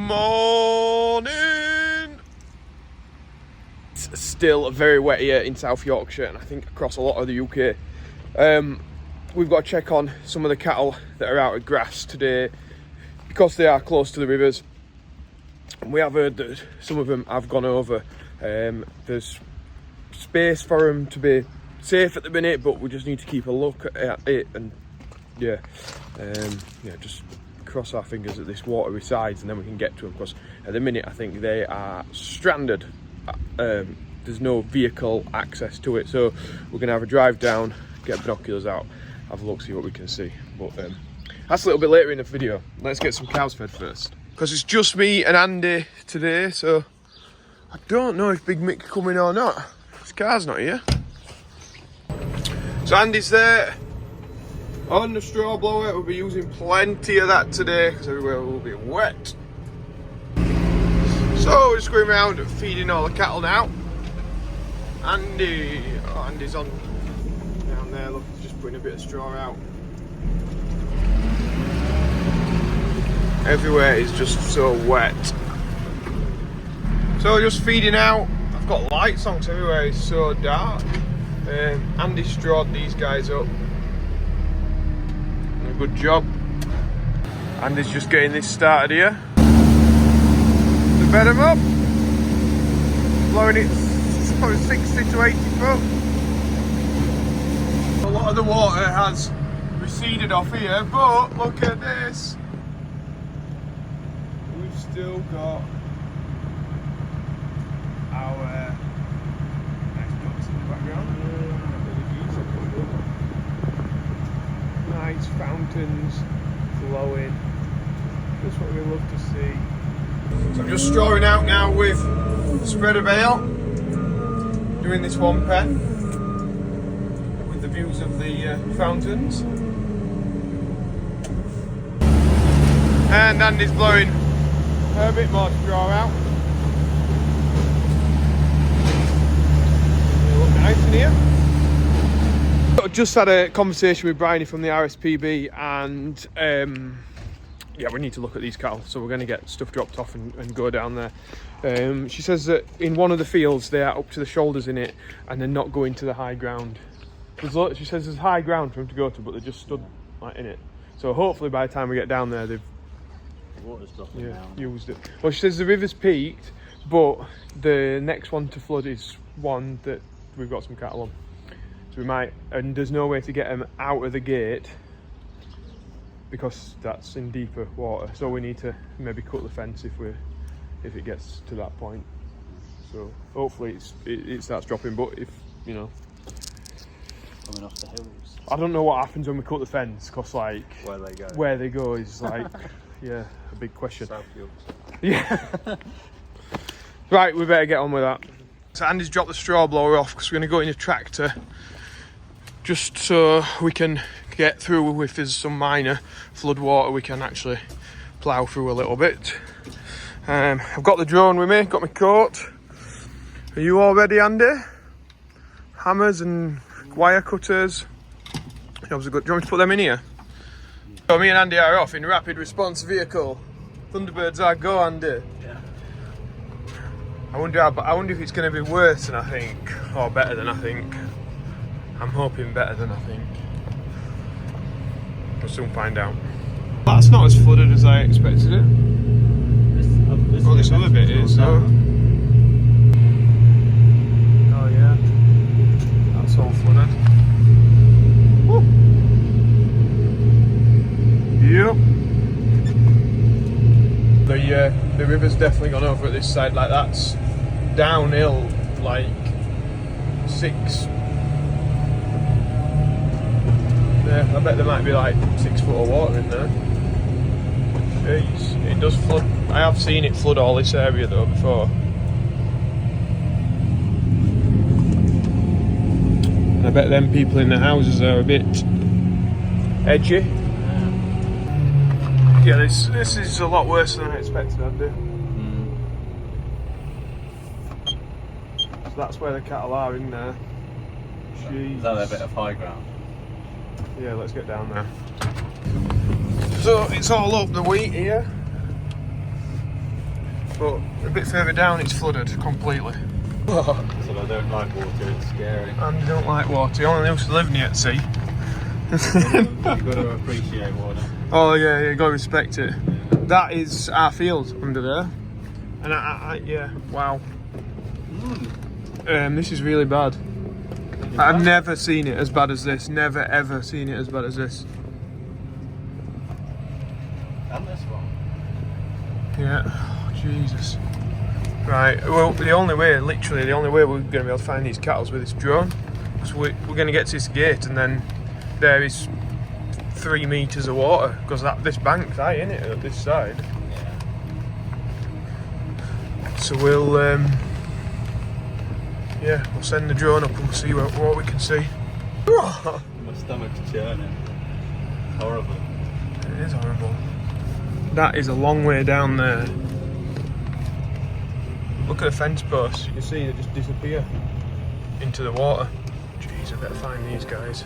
morning! It's still very wet here in South Yorkshire, and I think across a lot of the UK. We've got to check on some of the cattle that are out at grass today because they are close to the rivers. And we have heard that some of them have gone over. There's space for them to be safe at the minute, but we just need to keep a look at it and just cross our fingers that this water resides and then we can get to them, because at the minute I think they are stranded. There's no vehicle access to it, so we're gonna have a drive down, get binoculars out, have a look, see what we can see. But that's a little bit later in the video. Let's get some cows fed first, because it's just me and Andy today, so I don't know if Big Mick's coming or not. His car's not here. So Andy's there on the straw blower. We'll be using plenty of that today because everywhere will be wet. So we're just going around feeding all the cattle now. Andy's on down there, look, he's just putting a bit of straw out. Everywhere is just so wet. So just feeding out. I've got lights on because everywhere is so dark. Andy strawed these guys up. Good job. Andy's just getting this started here. To bed them up. Blowing it probably 60 to 80 foot. A lot of the water has receded off here, but look at this. We've still got our nice ducks in the background. Nice fountains flowing. Just what we love to see. So I'm just strawing out now with a spread of bale, doing this one pen with the views of the fountains. And Andy's blowing a bit more straw out. They look nice in here. I just had a conversation with Bryony from the RSPB, and we need to look at these cattle, so we're going to get stuff dropped off and go down there. She says that in one of the fields they are up to the shoulders in it and they're not going to the high ground. She says there's high ground for them to go to, but they're just stood like in it. So hopefully by the time we get down there they've used it. Well, she says the river's peaked, but the next one to flood is one that we've got some cattle on. We might, and there's no way to get them out of the gate because that's in deeper water, so we need to maybe cut the fence if it gets to that point. So hopefully it starts dropping, but if coming off the hills, I don't know what happens when we cut the fence, because like where they go is like a big question. South Yorkshire. Yeah. Right, we better get on with that. So Andy's dropped the straw blower off because we're going to go in a tractor just so we can get through. If there's some minor flood water, we can actually plough through a little bit. I've got the drone with me, got my coat. Are you all ready, Andy? Hammers and wire cutters. Do you want me to put them in here? So me and Andy are off in rapid response vehicle. Thunderbirds are go, Andy. Yeah. I wonder if it's going to be worse than I think, or better than I think. I'm hoping better than I think. We'll soon find out. That's not as flooded as I expected it. This other bit is, so. Oh yeah, that's all flooded. Woo. Yep. The river's definitely gone over at this side. Like that's downhill, like 6. Yeah, I bet there might be like 6 foot of water in there. Jeez, it does flood. I have seen it flood all this area though before. And I bet them people in the houses are a bit edgy. Yeah, this is a lot worse than I expected, Andy. So that's where the cattle are in there. Jeez. Is that a bit of high ground? Yeah, let's get down there. So it's all up the wheat here. but a bit further down it's flooded completely. So I don't like water, it's scary. And I don't like water, I only used to live near the sea. You've got to appreciate water. Oh yeah, you gotta respect it. That is our field under there. And yeah, wow. This is really bad. I've never seen it as bad as this. Never ever seen it as bad as this. And this one. Yeah, oh, Jesus. Right, well, literally the only way we're going to be able to find these cattle is with this drone. Because we're going to get to this gate and then there is 3 metres of water. Because this bank's high, isn't it, at this side? Yeah. So we'll send the drone up and we'll see what we can see. My stomach's churning. Horrible. It is horrible. That is a long way down there. Look at the fence posts. You can see they just disappear into the water. Jeez, I better find these guys.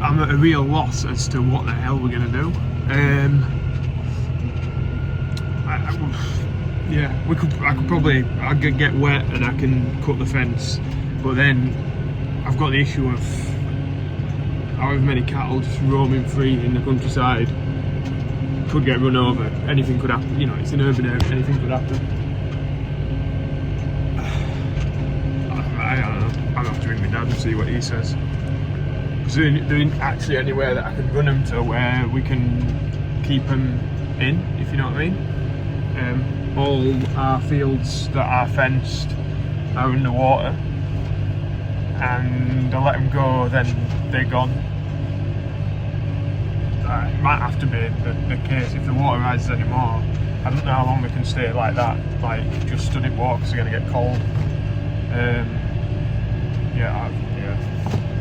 I'm at a real loss as to what the hell we're going to do. I could get wet and I can cut the fence, but then I've got the issue of however many cattle just roaming free in the countryside could get run over. Anything could happen, you know, it's an urban area, anything could happen. I don't know, I'll have to ring my dad and see what he says. Is there actually anywhere that I can run them to where we can keep them in, if you know what I mean? All our fields that are fenced are underwater, and I let them go, then they're gone. It might have to be the case if the water rises anymore. I don't know how long they can stay like that, like just stood it water because they're going to get cold.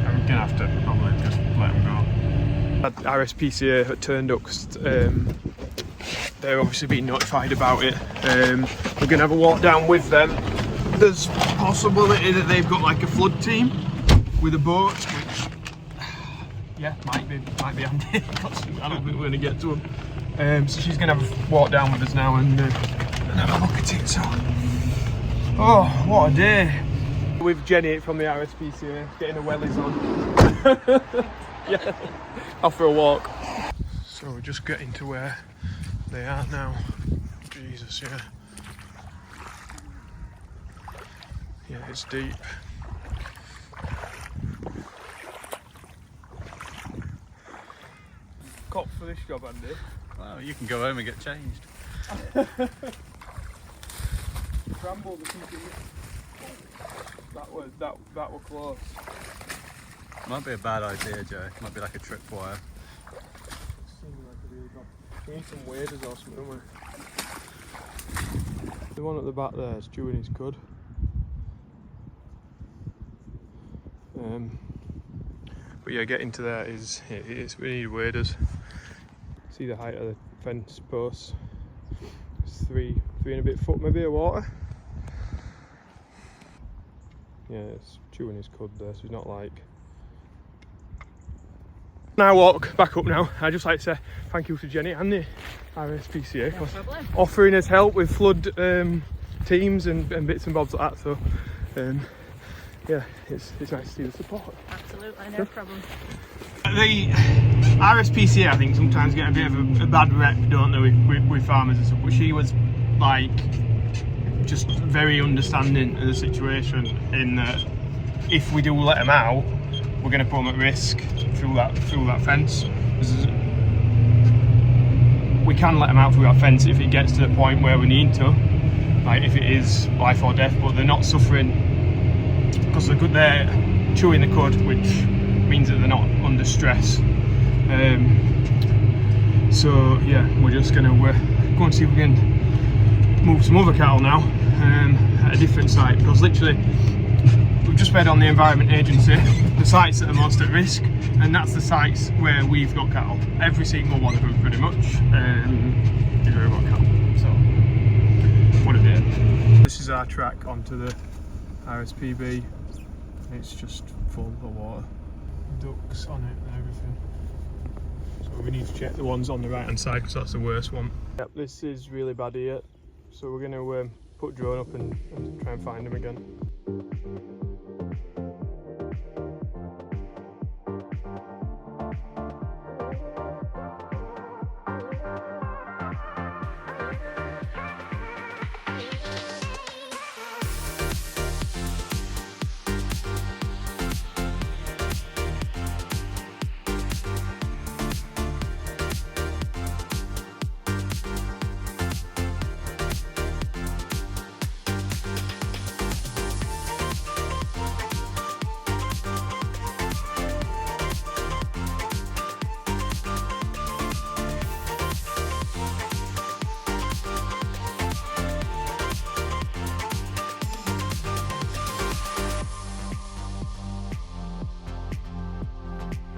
I'm gonna have to probably just let them go. RSPCA had turned up because they're obviously being notified about it. We're gonna have a walk down with them. There's possibility that they've got like a flood team with a boat, which yeah, might be handy. I don't think we're gonna get to them. So she's gonna have a walk down with us now and have a look at it. So Oh, what a day. With Jenny from the RSPCA, getting her wellies on. Yeah, off for a walk. So we're just getting to where they are now. Jesus, yeah. Yeah, it's deep. Cop for this job, Andy. Well, you can go home and get changed. Bramble, that were close. Might be a bad idea, Joe. Might be like a tripwire. We need some waders or something, don't we? The one at the back there is chewing his cud. But yeah, getting to there is we need waders. See the height of the fence posts. It's three and a bit foot maybe of water. Yeah, it's chewing his cud there, so he's not like. Now walk back up now. I'd just like to say thank you to Jenny and the RSPCA for offering us help with flood teams and bits and bobs like that. So yeah, it's nice to see the support. Absolutely, no problem. The RSPCA, I think, sometimes get a bit of a bad rep, don't they, with farmers and stuff. But she was like just very understanding of the situation. In that, if we do let them out, we're going to put them at risk through that fence. We can let them out through that fence if it gets to the point where we need to, like if it is life or death. But they're not suffering because they're chewing the cud, which means that they're not under stress. So yeah, we're just going to go and see if we can move some other cattle now at a different site, because literally we've just read on the Environment Agency the sites that are most at risk, and that's the sites where we've got cattle. Every single one of them pretty much is where we've got cattle. So what a day. This is our track onto the RSPB. It's just full of water. Ducks on it and everything. So we need to check the ones on the right hand side because that's the worst one. Yep, this is really bad here. So we're going to put drone up and try and find them again.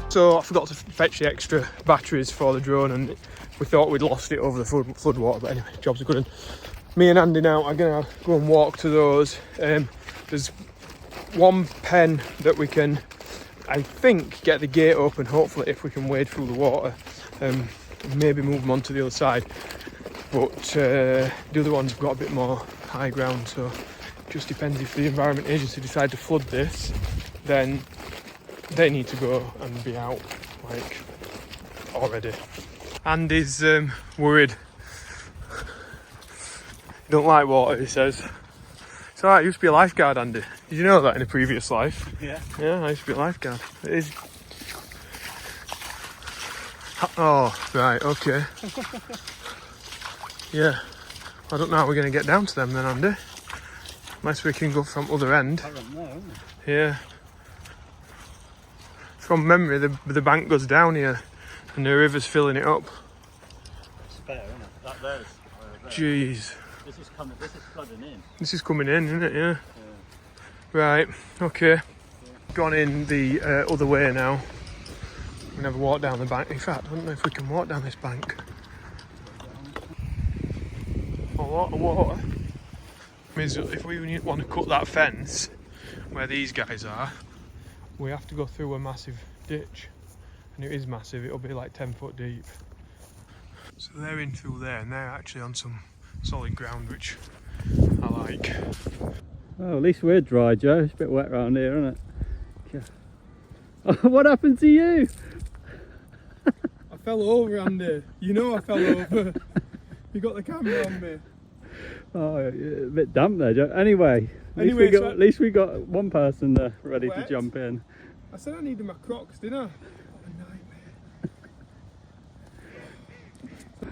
So I forgot to fetch the extra batteries for the drone, and we thought we'd lost it over the flood water, but anyway, job's a good one. Me and Andy now are going to go and walk to those. There's one pen that we can, I think, get the gate open, hopefully, if we can wade through the water, maybe move them on to the other side. But the other ones have got a bit more high ground, so it just depends. If the Environment Agency decide to flood this, then they need to go and be out, like, already. Andy's worried. He don't like water, he says. It's alright, I used to be a lifeguard, Andy. Did you know that in a previous life? Yeah. Yeah, I used to be a lifeguard. It is. Oh, right, okay. Yeah. I don't know how we're going to get down to them then, Andy. Unless we can go from other end. I don't know, isn't it? Yeah. From memory, the bank goes down here and the river's filling it up. It's fair, isn't it? That there's. Jeez. This is flooding in. This is coming in, isn't it? Yeah. Right, okay. Gone in the other way now. We never walk down the bank. In fact, I don't know if we can walk down this bank. A lot of water. Means if we want to cut that fence where these guys are, we have to go through a massive ditch, and it is massive. It'll be like 10 foot deep. So they're in through there, and they're actually on some solid ground, which I like. Oh, at least we're dry, Joe. It's a bit wet around here, isn't it? Oh, what happened to you? I fell over, Andy. You know I fell over. You got the camera on me. Oh, a bit damp there, Joe. Anyway, at least we got one person there ready to jump in. I said I needed my Crocs, didn't I?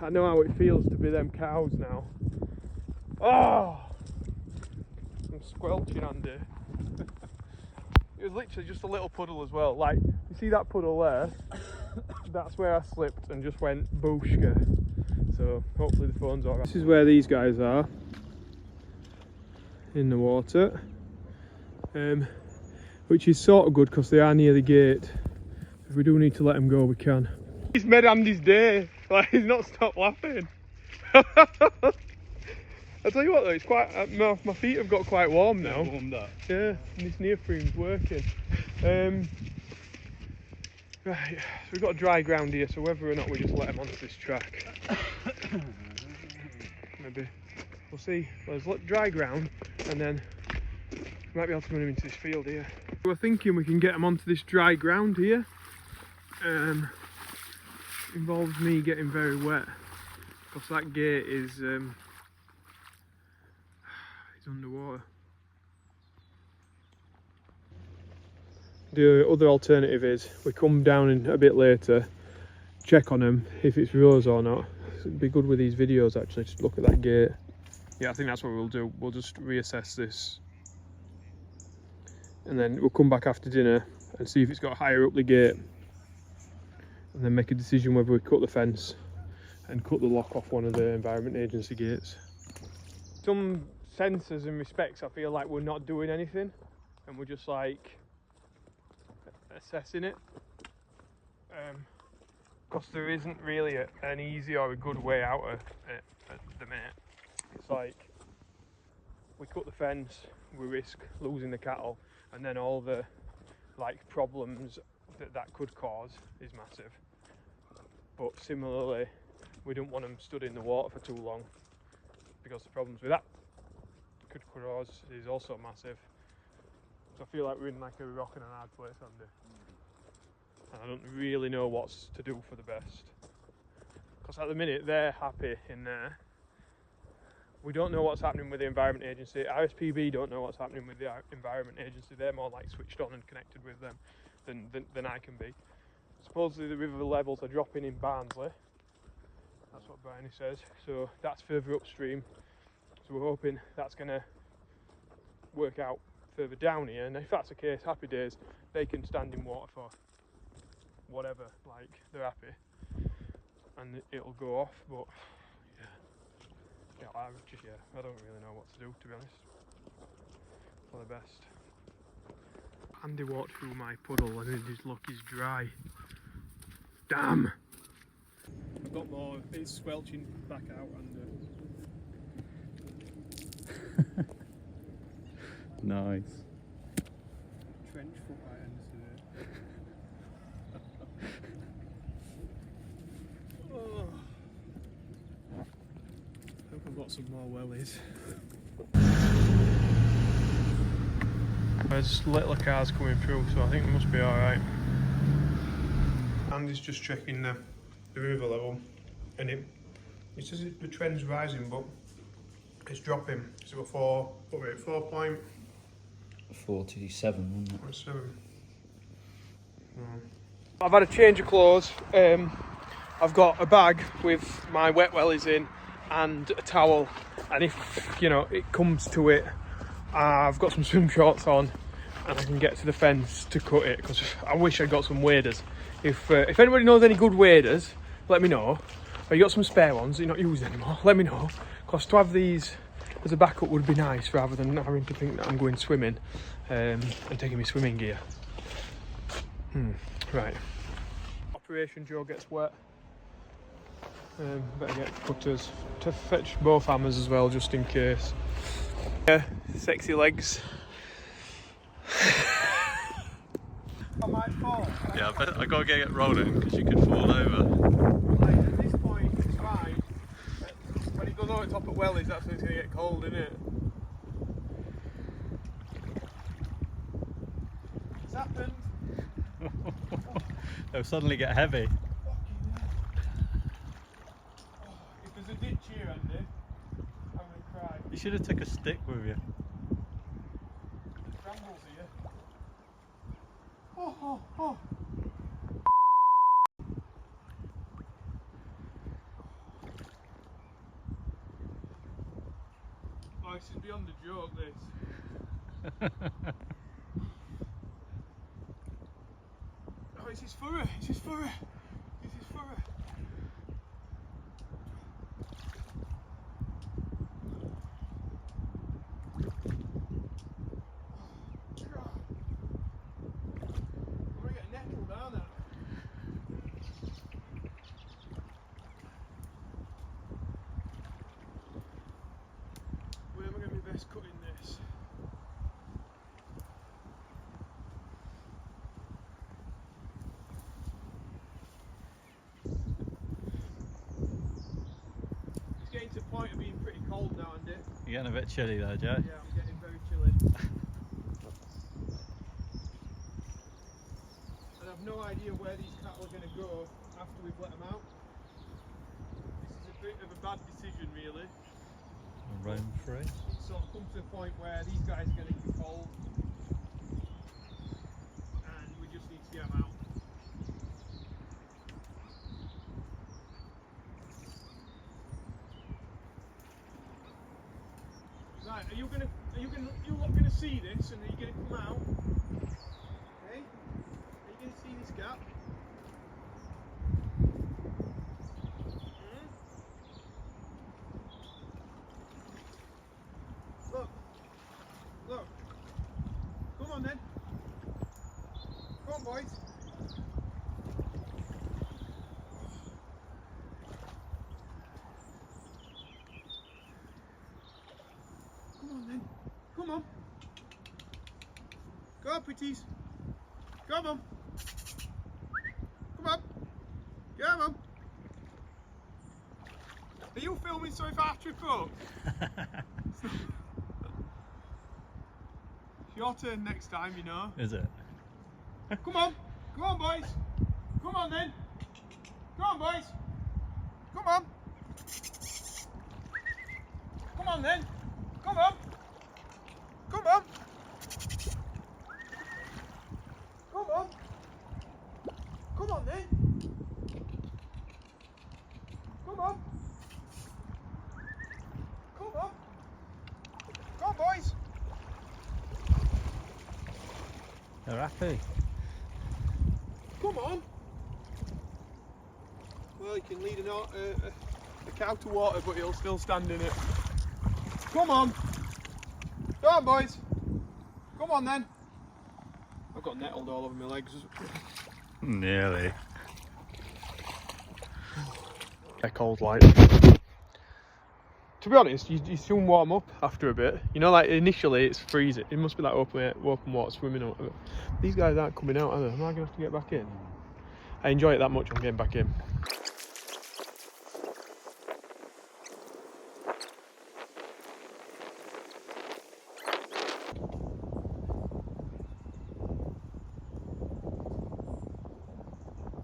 I know how it feels to be them cows now. Oh! I'm squelching, Andy. It was literally just a little puddle as well. Like, you see that puddle there? That's where I slipped and just went booshka. So hopefully the phone's alright. This is where these guys are. In the water. Which is sort of good because they are near the gate. If we do need to let them go, we can. He's made Andy's day. Like, he's not stopped laughing. I tell you what though, it's quite. My feet have got quite warm now. Warmed up. Yeah, and this neoprene's working. Right, so we've got dry ground here, so whether or not we just let them onto this track, maybe we'll see. Let's let dry ground, and then we might be able to run them into this field here. We're thinking we can get them onto this dry ground here. Involves me getting very wet because that gate is underwater. The other alternative is we come down in a bit later, check on them if it's rose or not. It'd be good with these videos actually to look at that gate. Yeah, I think that's what we'll do. We'll just reassess this and then we'll come back after dinner and see if it's got higher up the gate, and then make a decision whether we cut the fence and cut the lock off one of the Environment Agency gates. Some senses and respects I feel like we're not doing anything and we're just like assessing it, because there isn't really an easy or a good way out of it at the minute. It's like we cut the fence, we risk losing the cattle, and then all the like problems that could cause is massive. But similarly, we don't want them stood in the water for too long because the problems with that could cause is also massive. So I feel like we're in like a rock and a hard place, Andy. And I don't really know what's to do for the best. Because at the minute they're happy in there. We don't know what's happening with the Environment Agency. RSPB don't know what's happening with the Environment Agency. They're more like switched on and connected with them than I can be. Supposedly the river levels are dropping in Barnsley. That's what Barney says. So that's further upstream. So we're hoping that's going to work out further down here. And if that's the case, happy days. They can stand in water for whatever. Like, they're happy. And it'll go off. But I don't really know what to do, to be honest. For the best. Andy walked through my puddle and his luck is dry. Damn! I've got more. It's squelching back out and Nice. trench foot irons today. Oh. I hope I've got some more wellies. There's little cars coming through, so I think we must be alright. Andy's just checking the river level, and it says the trend's rising, but it's dropping. So 4.47, wasn't it? 7. I've had a change of clothes. I've got a bag with my wet wellies in and a towel, and if it comes to it, I've got some swim shorts on and I can get to the fence to cut it, because I wish I'd got some waders. If anybody knows any good waders, let me know. Or you got some spare ones that you're not using anymore, let me know, because to have these as a backup would be nice rather than having to think that I'm going swimming and taking my swimming gear. Right. Operation Joe gets wet. Better get cutters to fetch both hammers as well, just in case. Yeah, sexy legs. I might fall. Yeah, I gotta get rolling because you could fall over. Like, at this point, it's fine. When it goes over the top of wellies, that's when it's gonna get cold, isn't it? happened. They'll suddenly get heavy. Fucking hell. Oh, if there's a ditch here, Andy, I'm gonna cry. You should have took a stick with you. There's brambles here. Oh. Oh, this is beyond a joke, this. Oh, this is furry. This is furry. This is furry. I'm gonna get nettled down there. Where am I going to be best cutting this? It's getting to the point of being pretty cold now, Andy. You're getting a bit chilly though, Joe. Yeah, I'm getting very chilly. And I've no idea where these cattle are going to go after we've let them out. This is a bit of a bad decision, really. Roam free. It's sort of come to a point where these guys are getting too cold and we just need to get them out. Right, are you lot gonna see this and are you gonna come out? Okay? Are you gonna see this gap? Look. Come on then. Come on, boys. Come on then. Come on. Go on, pretties. Come on. Come on. Come on. Are you filming so if I trip up? Your turn next time, you know. Is it? Come on, boys. Come on then. Come on, boys. Come on. Come on then. Come on. Come on. Come on. Come on then. Come on. Come on. Come on, boys. They're happy. Come on. Well, you can lead a cow to water, but he'll still stand in it. Come on. Come on, boys. Come on then. I've got nettled all over my legs. Nearly. They're cold like. To be honest, you soon warm up after a bit. You know, like initially it's freezing. It must be like open water swimming or whatever. These guys aren't coming out, are they? Am I going to have to get back in? I enjoy it that much, I'm getting back in.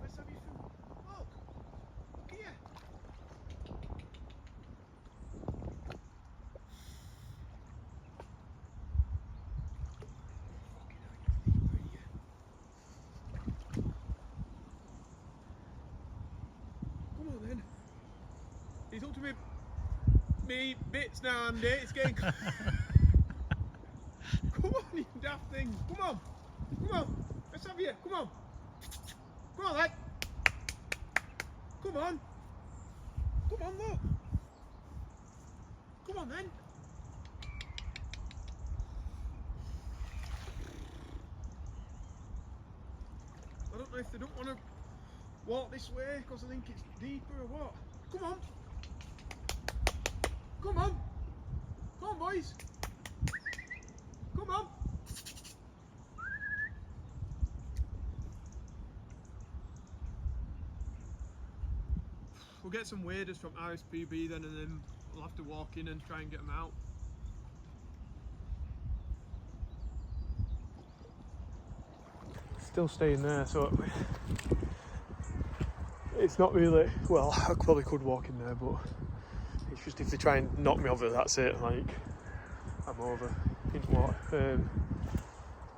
Let's have your food. Look here. Come on then. He's up to me bits now, Andy. It's getting. Come on, you daft thing. Come on. Come on. Let's have you. Come on. Come on, lad. Come on. Come on, look. Come on then. I don't know if they don't want to walk this way because I think it's deeper or what. Come on. Come on. Come on, boys. Come on. We'll get some waders from RSPB then, and then we'll have to walk in and try and get them out. still staying there, so it's not really, well, I probably could walk in there, but it's just if they try and knock me over, that's it, like, I'm over. You know what,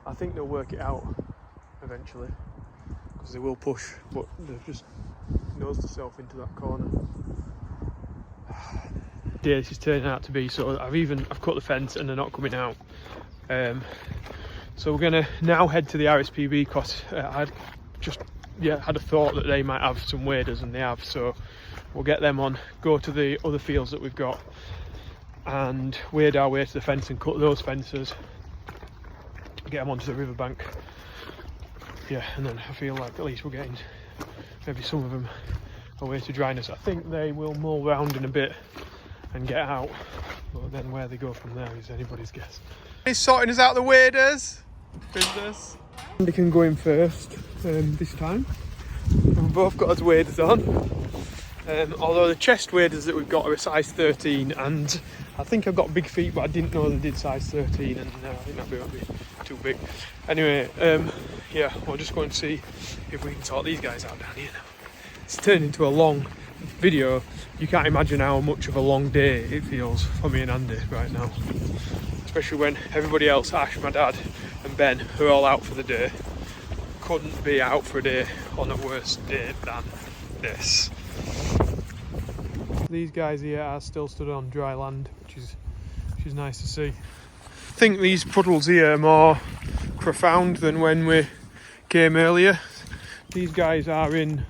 I think they'll work it out eventually, because they will push, but they've just nosed themselves into that corner. Yeah, this is turning out to be, so I've cut the fence and they're not coming out. So we're gonna now head to the RSPB, because I had a thought that they might have some waders, and they have, so we'll get them on, go to the other fields that we've got and wade our way to the fence and cut those fences, get them onto the riverbank. Yeah, and then I feel like at least we're getting maybe some of them away to dryness. I think they will mull round in a bit and get out, but then where they go from there is anybody's guess. He's sorting us out the waders. Business. Andy can go in first this time. We've both got his waders on. Although the chest waders that we've got are a size 13, and I think I've got big feet, but I didn't know they did size 13, and I think that might be too big. Anyway, yeah, we'll just go and see if we can sort these guys out down here now. It's turned into a long video. You can't imagine how much of a long day it feels for me and Andy right now. Especially when everybody else, Ash, my dad and Ben, who are all out for the day, couldn't be out for a day on a worse day than this. These guys here are still stood on dry land, which is nice to see. I think these puddles here are more profound than when we came earlier. These guys are in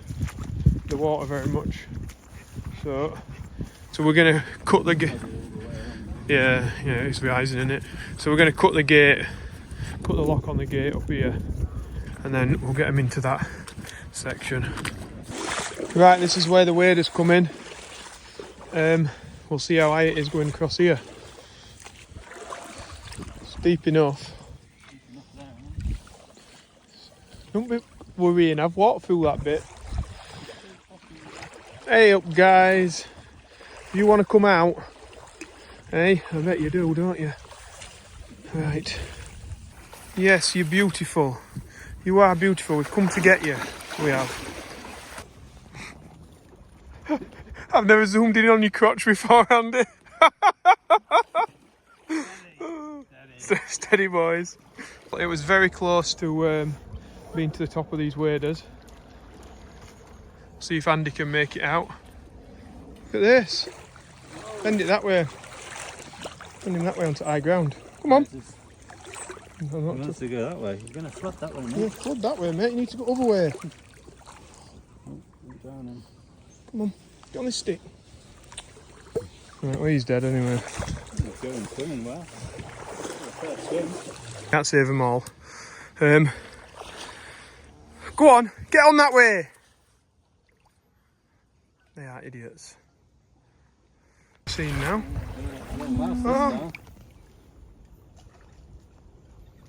the water very much. So we're gonna cut the gate. Yeah, it's rising in it. So we're gonna cut the gate, cut the lock on the gate up here, and then we'll get them into that section. Right, this is where the waders come in. We'll see how high it is going across here. It's deep enough. Don't be worrying, I've walked through that bit. Hey up guys, you want to come out? Hey, I bet you do, don't you? Right. Yes, you're beautiful. You are beautiful. We've come to get you. We have. I've never zoomed in on your crotch before, Andy. Steady boys. It was very close to being to the top of these waders. See if Andy can make it out. Look at this. Bend it that way. Bend him that way onto high ground. Come on. He wants to go that way. You're going to flood that way, mate. Yeah, flood that way, mate. You need to go other way. Oh, drowning. Come on. Get on this stick. Right, well, he's dead anyway. He's going swimming well. Swim. Can't save them all. Go on. Get on that way. They are idiots. Seen now. Oh.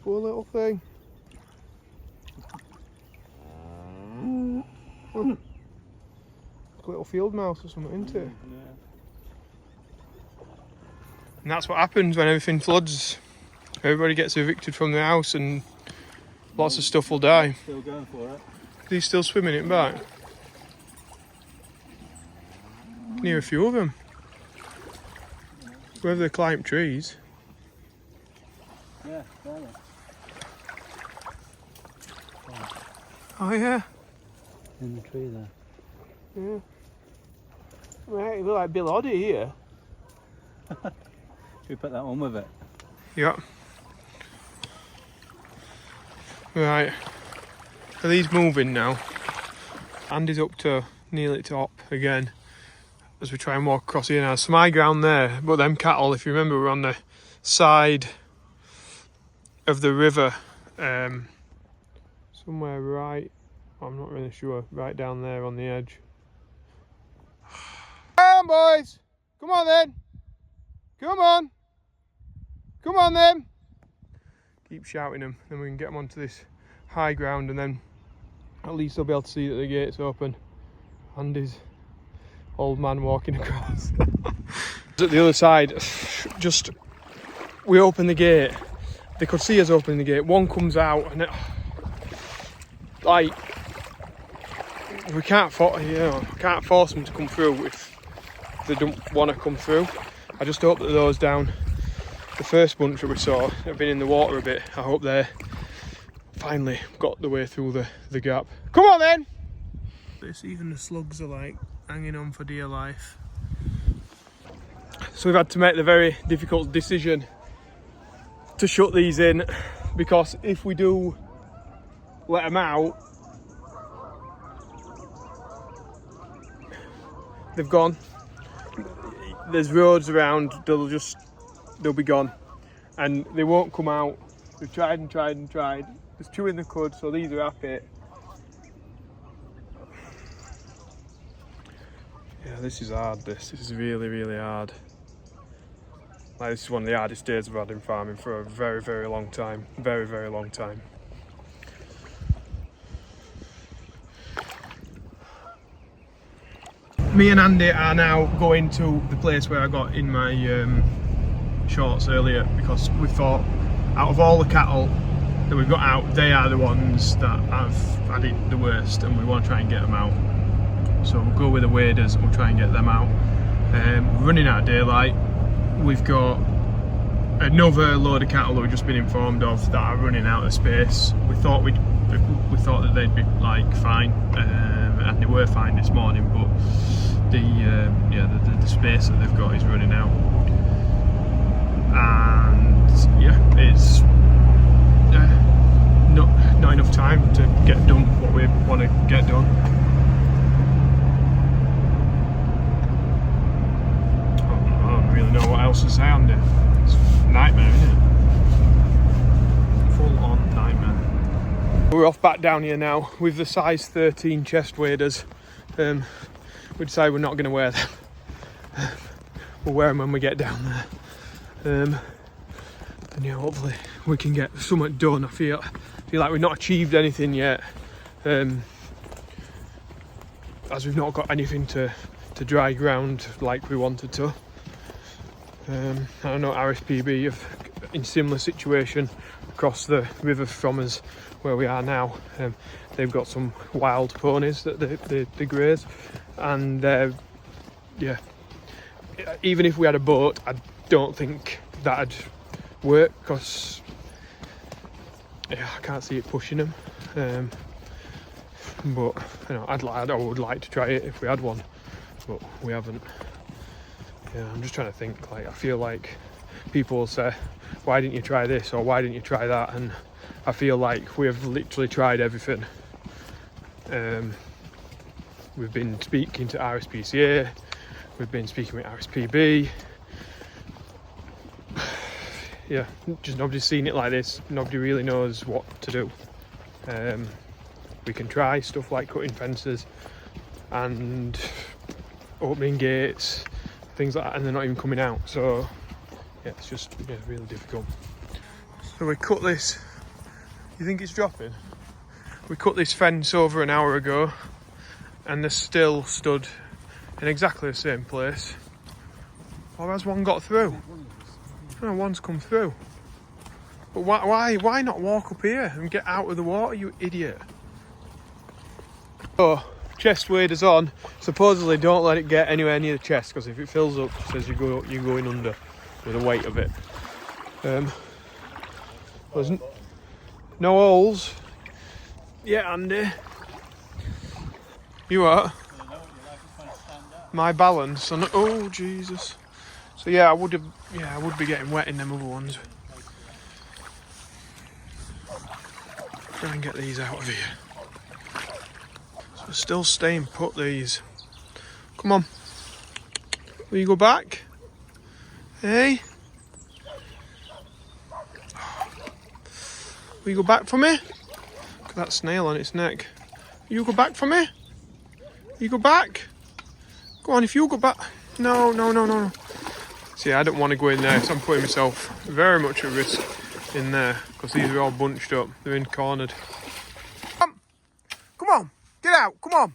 Poor little thing. Oh. Little field mouse or something, isn't it? Yeah. And that's what happens when everything floods. Everybody gets evicted from the house and lots of stuff will die. Still going for it. He's still swimming it back. Near a few of them. Whether they climb trees. Yeah, there. Oh yeah. In the tree there. Yeah. Right, you look like Bill Oddie here. Should we put that on with it? Yeah. Right. Are these moving now? Andy's up to nearly top again as we try and walk across here now. Some high ground there, but them cattle, if you remember, were on the side of the river. Somewhere right, I'm not really sure, right down there on the edge. Come on, boys! Come on then! Come on! Come on then! Keep shouting them, then we can get them onto this high ground, and then at least they'll be able to see that the gate's open. Andy's old man walking across. At the other side, just we open the gate. They could see us opening the gate. One comes out, and like, we can't force them to come through if they don't want to come through. I just hope that those down the first bunch that we saw have been in the water a bit. I hope they finally got the way through the gap. Come on then! Even the slugs are like hanging on for dear life. So we've had to make the very difficult decision to shut these in, because if we do let them out, they've gone. There's roads around, they'll be gone, and they won't come out. We've tried and tried and tried. There's two in the cud, so these are happy. Yeah, this is hard. This is really, really hard. Like, this is one of the hardest days I've had in farming for a very, very long time. Very, very long time. Me and Andy are now going to the place where I got in my shorts earlier, because we thought out of all the cattle that we've got out, they are the ones that have had it the worst, and we want to try and get them out. So we'll go with the waders and we'll try and get them out. We're running out of daylight. We've got another load of cattle that we've just been informed of that are running out of space. We thought that they'd be like fine, and they were fine this morning, but the space that they've got is running out, and yeah, it's not enough time to get done what we want to get done. I don't really know what else to say on it. It's a nightmare, isn't it? Full on nightmare. We're off back down here now with the size 13 chest waders. We decided we're not going to wear them. We'll wear them when we get down there. And yeah, hopefully we can get something done. I feel like we've not achieved anything yet, as we've not got anything to dry ground like we wanted to. I know RSPB are in similar situation across the river from us where we are now. They've got some wild ponies that they graze, and yeah, even if we had a boat, I don't think that'd work, because yeah, I can't see it pushing them. But you know, I would like to try it if we had one, but we haven't. Yeah, I'm just trying to think. Like, I feel like people will say, "Why didn't you try this?" or "Why didn't you try that?" And I feel like we have literally tried everything. We've been speaking to RSPCA, we've been speaking with RSPB. Yeah, just nobody's seen it like this. Nobody really knows what to do. We can try stuff like cutting fences and opening gates, things like that, and they're not even coming out. So yeah, it's just really difficult. So we cut this. You think it's dropping? We cut this fence over an hour ago, and they're still stood in exactly the same place. Or has one got through? No, one's come through. But why not walk up here and get out of the water, you idiot? So, chest waders on. Supposedly don't let it get anywhere near the chest, because if it fills up, it says you're going under with the weight of it. There's no holes. Yeah, Andy. You are? My balance on. Oh Jesus. So yeah, I would be getting wet in them other ones. Try and get these out of here. So still staying put, these. Come on. Will you go back? Hey? Will you go back for me? Look at that snail on its neck. Will you go back for me? You go back? Go on, if you go back. No. See, I don't want to go in there, so I'm putting myself very much at risk in there, because these are all bunched up. They're in cornered. Come on, get out, come on.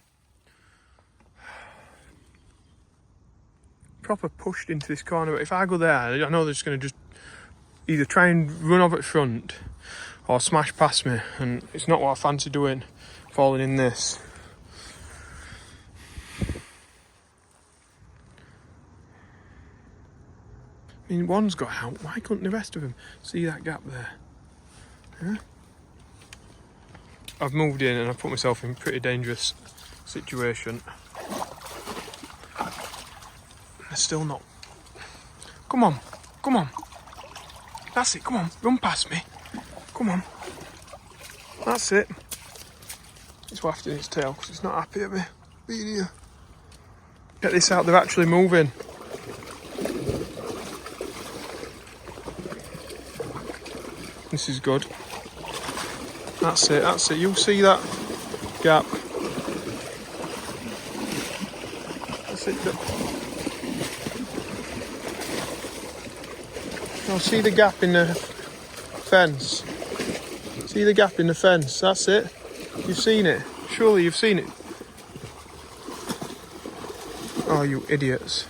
Proper pushed into this corner, but if I go there, I know they're just going to just either try and run off at front, or smash past me, and it's not what I fancy doing, falling in this. I mean, one's got out, why couldn't the rest of them see that gap there? Huh? I've moved in and I've put myself in a pretty dangerous situation. They're still not. Come on, come on. That's it, come on, run past me. Come on. That's it. It's wafting its tail because it's not happy at me being here. Get this out, they're actually moving. This is good. That's it, that's it. You'll see that gap. That's it. Now see the gap in the fence. See the gap in the fence. That's it. You've seen it. Surely you've seen it. Oh, you idiots.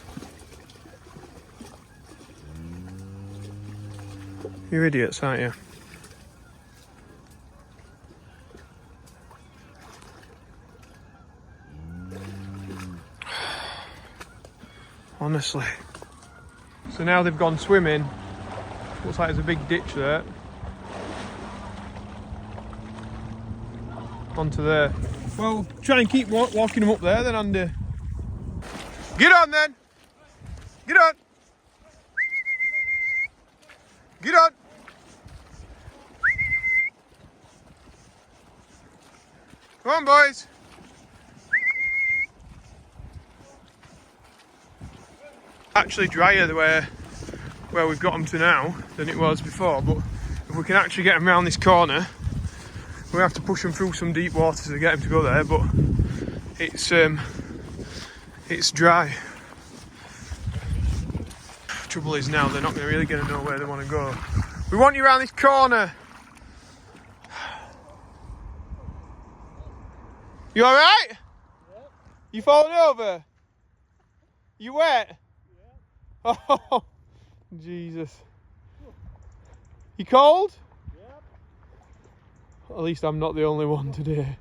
You're idiots, aren't you? Honestly. So now they've gone swimming. Looks like there's a big ditch there. Onto there. Well, try and keep walking them up there then, Andy. Get on then! Get on! Get on! Come on, boys! Actually drier where we've got them to now than it was before, but if we can actually get them around this corner, we have to push them through some deep water to get them to go there, but it's dry. Trouble is now they're not really going to know where they want to go. We want you around this corner. You all right? Yeah. You falling over? You wet? Yeah. Oh, Jesus. You cold? Yep. At least I'm not the only one today.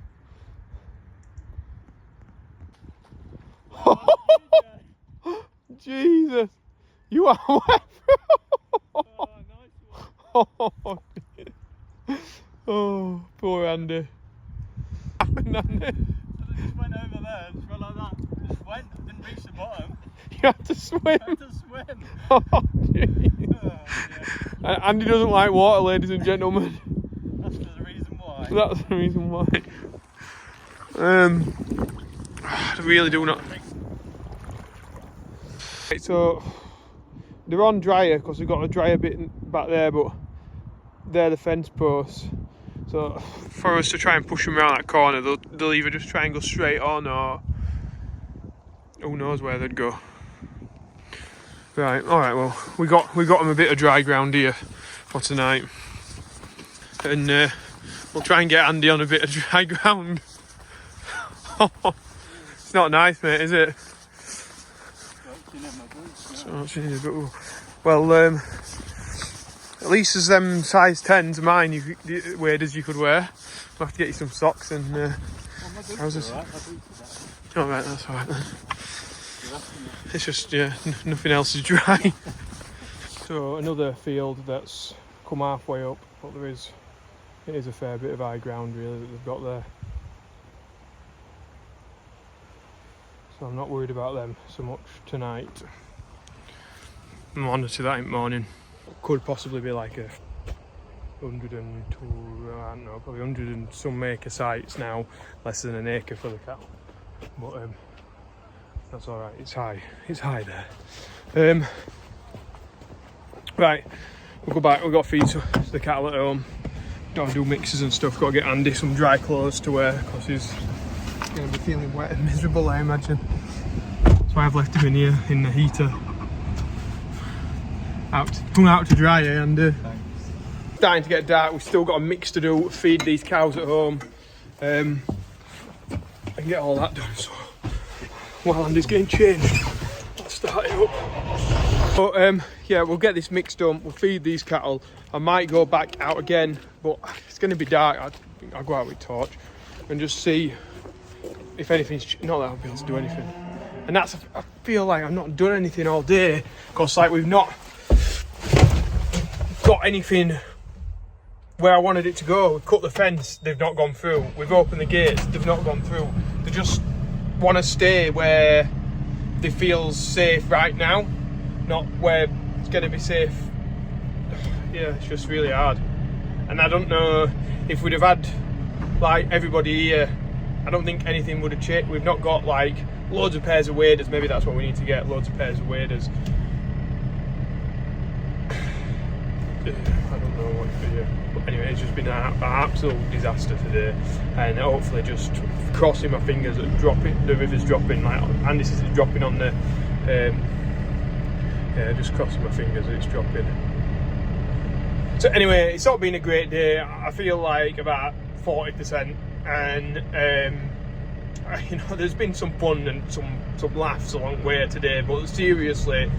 Jesus. You are wet. Oh, nice one. Oh, poor Andy. Happened, Andy. I just went over there and just went like that. Just went, didn't reach the bottom. You had to swim. I had to swim. Oh, jeez. Andy doesn't like water, ladies and gentlemen. That's the reason why. That's the reason why. I really do not. Right, so they're on dryer because we've got a dryer bit back there, but they're the fence posts. So for us to try and push them around that corner, they'll either just try and go straight on, or who knows where they'd go. Right, all right. Well, we got them a bit of dry ground here for tonight, and we'll try and get Andy on a bit of dry ground. It's not nice, mate, is it? Well, at least there's them size 10s of mine, waders you could wear. We'll have to get you some socks and trousers. Oh, right, that's alright then. It's just, yeah, nothing else is dry. So another field that's come halfway up, but it is a fair bit of high ground really that they've got there. So I'm not worried about them so much tonight. I'm on to that in the morning. Could possibly be like a 102, I don't know, probably 100 and some acre sites now, less than an acre for the cattle. But that's all right. It's high there. Right, we'll go back. We've got to feed the cattle at home. Got to do mixes and stuff. Got to get Andy some dry clothes to wear because he's going to be feeling wet and miserable, I imagine. That's why I've left him in here in the heater. Hung out to dry, eh, Andy? Starting to get dark. We've still got a mix to do. Feed these cows at home. And get all that done. So while Andy's getting changed, I'll start it up. But yeah, we'll get this mix done. We'll feed these cattle. I might go back out again, but it's going to be dark. I think I'll go out with a torch and just see if anything's... Not that I'll be able to do anything. And that's... I feel like I've not done anything all day, because like we've not got anything where I wanted it to go. We've cut the fence, they've not gone through. We've opened the gates, they've not gone through. They just want to stay where they feel safe right now, not where it's going to be safe. Yeah, it's just really hard. And I don't know if we'd have had like everybody here, I don't think anything would have changed. We've not got like loads of pairs of waders. Maybe that's what we need to get, loads of pairs of waders. I don't know what to do. But anyway, it's just been an absolute disaster today, and hopefully just crossing my fingers that the river's dropping, like Andy says it's dropping on the yeah, just crossing my fingers that it's dropping. So anyway, it's not been a great day. I feel like about 40%, and you know, there's been some fun and some laughs along the way today, but seriously,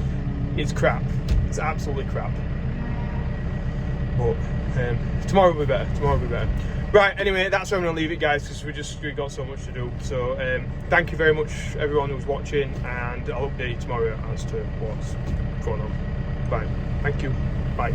it's crap. It's absolutely crap. But tomorrow will be better. Tomorrow will be better. Right, anyway, that's where I'm going to leave it, guys, because we got so much to do. So thank you very much, everyone who's watching, and I'll update you tomorrow as to what's going on. Bye. Thank you. Bye.